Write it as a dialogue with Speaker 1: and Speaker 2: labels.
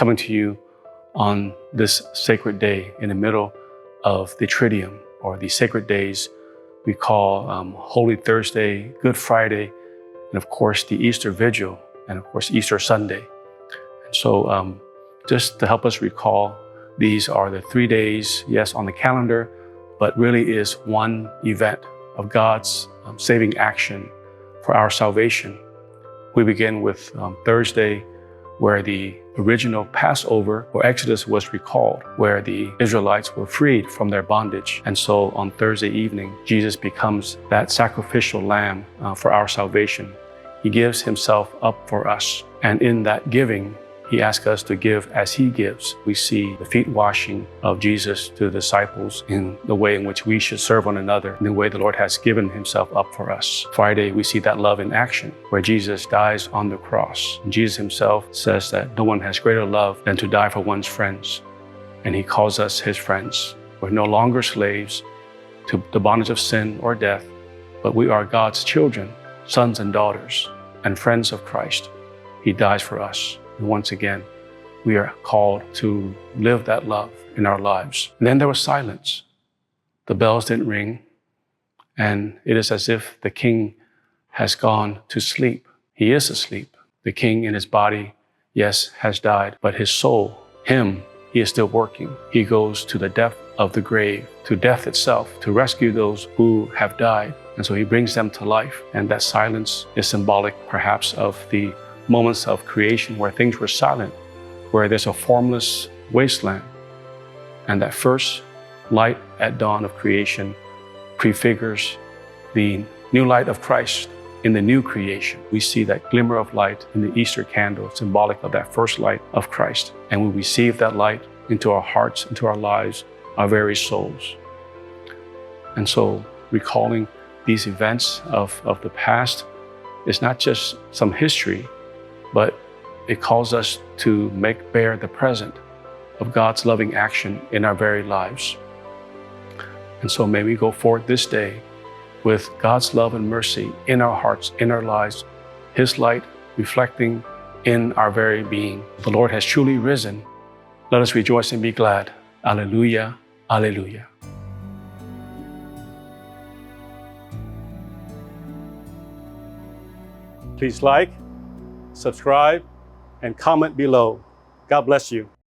Speaker 1: coming to you on this sacred day in the middle of the Triduum, or the sacred days we call Holy Thursday, Good Friday, and of course the Easter Vigil, and of course Easter Sunday. And so just to help us recall, these are the 3 days, yes, on the calendar, but really is one event of God's saving action for our salvation. We begin with Thursday, where the original Passover or Exodus was recalled, where the Israelites were freed from their bondage. And so on Thursday evening, Jesus becomes that sacrificial lamb for our salvation. He gives himself up for us. And in that giving, he asks us to give as he gives. We see the feet washing of Jesus to the disciples in the way in which we should serve one another, in the way the Lord has given himself up for us. Friday, we see that love in action, where Jesus dies on the cross. And Jesus himself says that no one has greater love than to die for one's friends. And he calls us his friends. We're no longer slaves to the bondage of sin or death, but we are God's children, sons and daughters, and friends of Christ. He dies for us. And once again, we are called to live that love in our lives. And then there was silence. The bells didn't ring, and it is as if the king has gone to sleep. He is asleep. The king in his body, yes, has died, but his soul, him, he is still working. He goes to the depth of the grave, to death itself, to rescue those who have died. And so he brings them to life. And that silence is symbolic, perhaps, of the moments of creation where things were silent, where there's a formless wasteland. And that first light at dawn of creation prefigures the new light of Christ in the new creation. We see that glimmer of light in the Easter candle, symbolic of that first light of Christ. And we receive that light into our hearts, into our lives, our very souls. And so recalling these events of the past is not just some history, but it calls us to make bare the present of God's loving action in our very lives. And so may we go forward this day with God's love and mercy in our hearts, in our lives, his light reflecting in our very being. The Lord has truly risen. Let us rejoice and be glad. Alleluia, alleluia. Please like, subscribe, and comment below. God bless you.